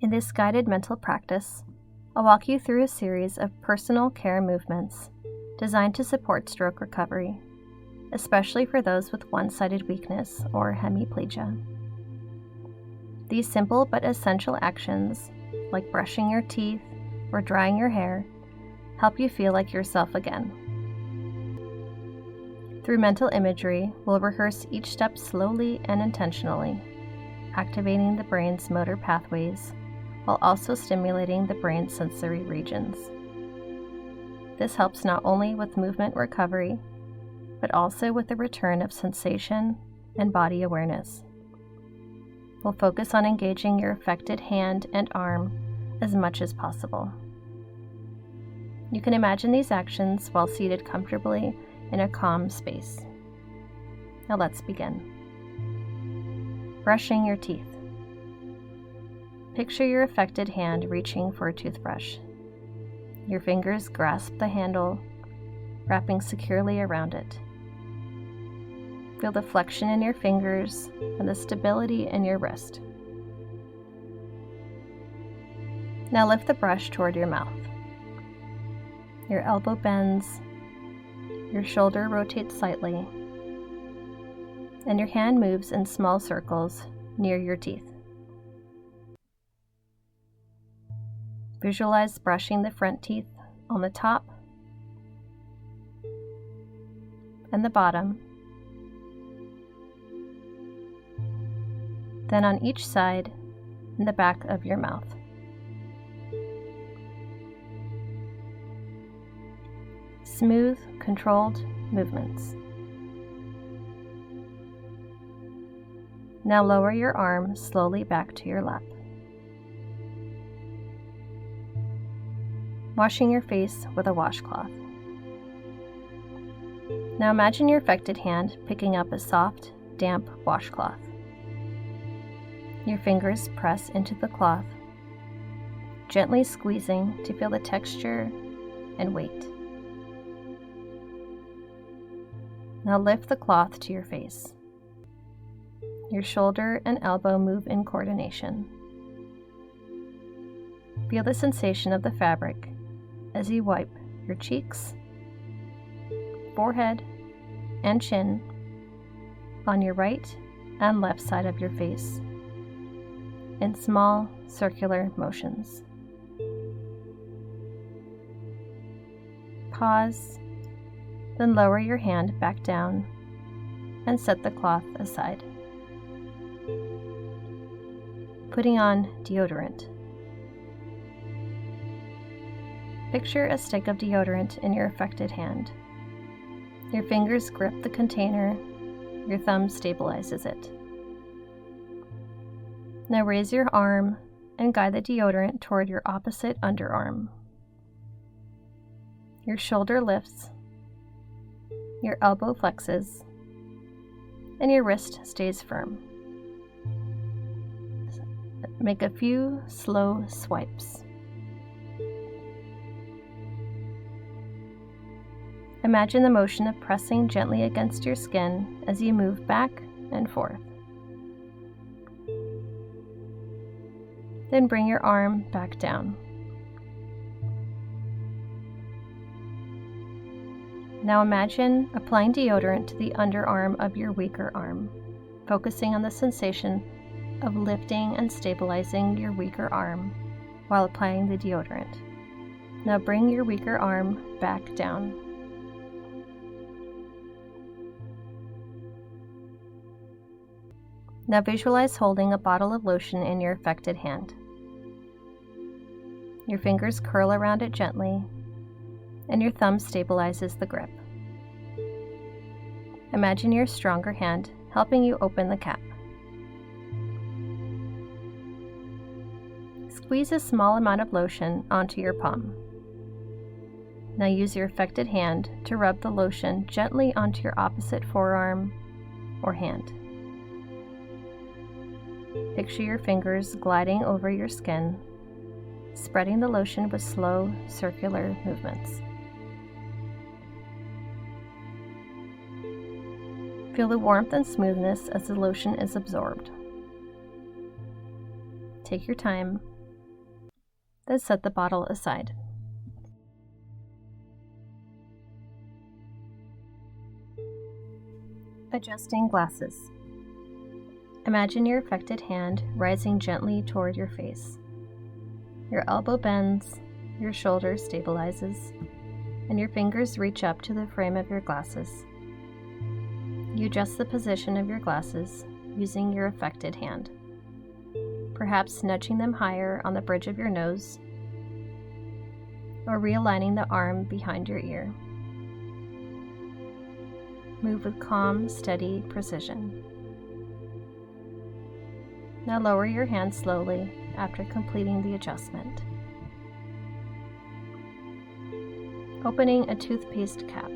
In this guided mental practice, I'll walk you through a series of personal care movements designed to support stroke recovery, especially for those with one-sided weakness or hemiplegia. These simple but essential actions, like brushing your teeth or drying your hair, help you feel like yourself again. Through mental imagery, we'll rehearse each step slowly and intentionally, activating the brain's motor pathways while also stimulating the brain's sensory regions. This helps not only with movement recovery, but also with the return of sensation and body awareness. We'll focus on engaging your affected hand and arm as much as possible. You can imagine these actions while seated comfortably in a calm space. Now let's begin. Brushing your teeth. Picture your affected hand reaching for a toothbrush. Your fingers grasp the handle, wrapping securely around it. Feel the flexion in your fingers and the stability in your wrist. Now lift the brush toward your mouth. Your elbow bends, your shoulder rotates slightly, and your hand moves in small circles near your teeth. Visualize brushing the front teeth on the top and the bottom, then on each side in the back of your mouth. Smooth, controlled movements. Now lower your arm slowly back to your lap. Washing your face with a washcloth. Now imagine your affected hand picking up a soft, damp washcloth. Your fingers press into the cloth, gently squeezing to feel the texture and weight. Now lift the cloth to your face. Your shoulder and elbow move in coordination. Feel the sensation of the fabric as you wipe your cheeks, forehead, and chin on your right and left side of your face in small circular motions. Pause, then lower your hand back down and set the cloth aside. Putting on deodorant. Picture a stick of deodorant in your affected hand. Your fingers grip the container, your thumb stabilizes it. Now raise your arm and guide the deodorant toward your opposite underarm. Your shoulder lifts, your elbow flexes, and your wrist stays firm. Make a few slow swipes. Imagine the motion of pressing gently against your skin as you move back and forth. Then bring your arm back down. Now imagine applying deodorant to the underarm of your weaker arm, focusing on the sensation of lifting and stabilizing your weaker arm while applying the deodorant. Now bring your weaker arm back down. Now visualize holding a bottle of lotion in your affected hand. Your fingers curl around it gently, and your thumb stabilizes the grip. Imagine your stronger hand helping you open the cap. Squeeze a small amount of lotion onto your palm. Now use your affected hand to rub the lotion gently onto your opposite forearm or hand. Picture your fingers gliding over your skin, spreading the lotion with slow, circular movements. Feel the warmth and smoothness as the lotion is absorbed. Take your time Then set the bottle aside. Adjusting glasses. Imagine your affected hand rising gently toward your face. Your elbow bends, your shoulder stabilizes, and your fingers reach up to the frame of your glasses. You adjust the position of your glasses using your affected hand, perhaps nudging them higher on the bridge of your nose, or realigning the arm behind your ear. Move with calm, steady precision. Now lower your hand slowly after completing the adjustment. Opening a toothpaste cap.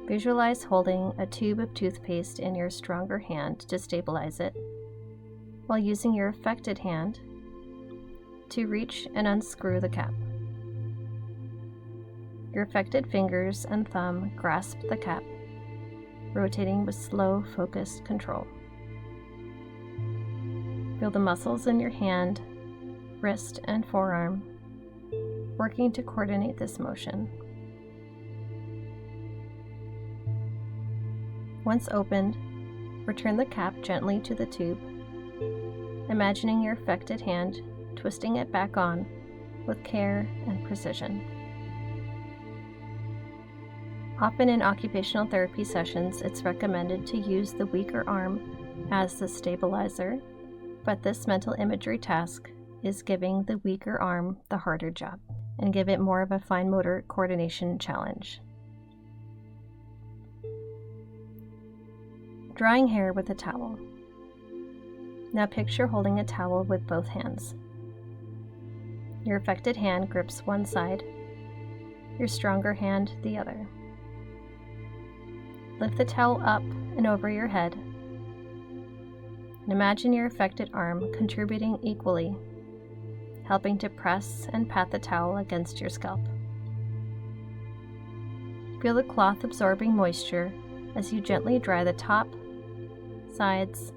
Visualize holding a tube of toothpaste in your stronger hand to stabilize it, while using your affected hand to reach and unscrew the cap. Your affected fingers and thumb grasp the cap, rotating with slow, focused control. Feel the muscles in your hand, wrist, and forearm working to coordinate this motion. Once opened, return the cap gently to the tube, imagining your affected hand twisting it back on with care and precision. Often in occupational therapy sessions, it's recommended to use the weaker arm as the stabilizer, but this mental imagery task is giving the weaker arm the harder job and give it more of a fine motor coordination challenge. Drying hair with a towel. Now picture holding a towel with both hands. Your affected hand grips one side, your stronger hand the other. Lift the towel up and over your head, and imagine your affected arm contributing equally, helping to press and pat the towel against your scalp. Feel the cloth absorbing moisture as you gently dry the top, sides,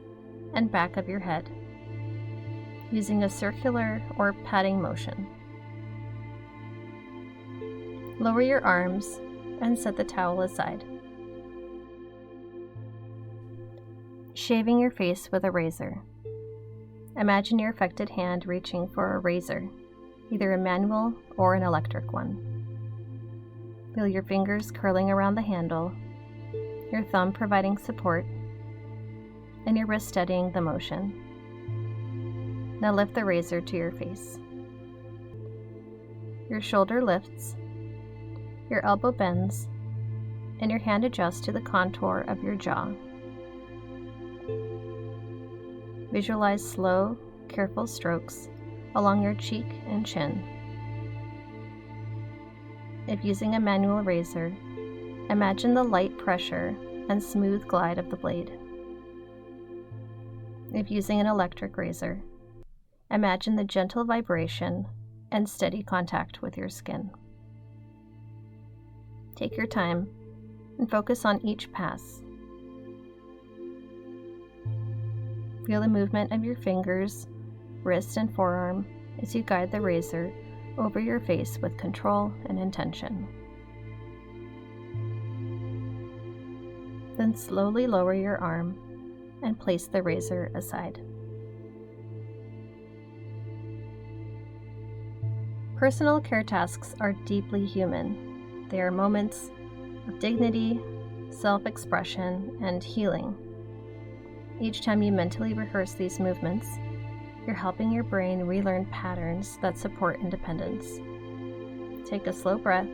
and back of your head, using a circular or patting motion. Lower your arms and set the towel aside. Shaving your face with a razor. Imagine your affected hand reaching for a razor, either a manual or an electric one. Feel your fingers curling around the handle, your thumb providing support, and your wrist steadying the motion. Now lift the razor to your face. Your shoulder lifts, your elbow bends, and your hand adjusts to the contour of your jaw. Visualize slow, careful strokes along your cheek and chin. If using a manual razor, imagine the light pressure and smooth glide of the blade. If using an electric razor, imagine the gentle vibration and steady contact with your skin. Take your time and focus on each pass. Feel the movement of your fingers, wrist, and forearm as you guide the razor over your face with control and intention. Then slowly lower your arm and place the razor aside. Personal care tasks are deeply human. They are moments of dignity, self-expression, and healing. Each time you mentally rehearse these movements, you're helping your brain relearn patterns that support independence. Take a slow breath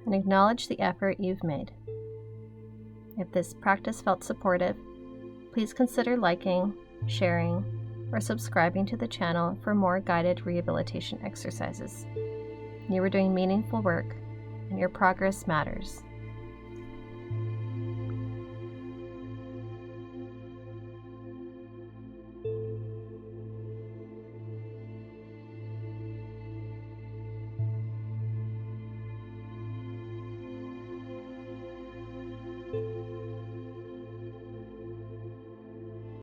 and acknowledge the effort you've made. If this practice felt supportive, please consider liking, sharing, or subscribing to the channel for more guided rehabilitation exercises. You are doing meaningful work, and your progress matters.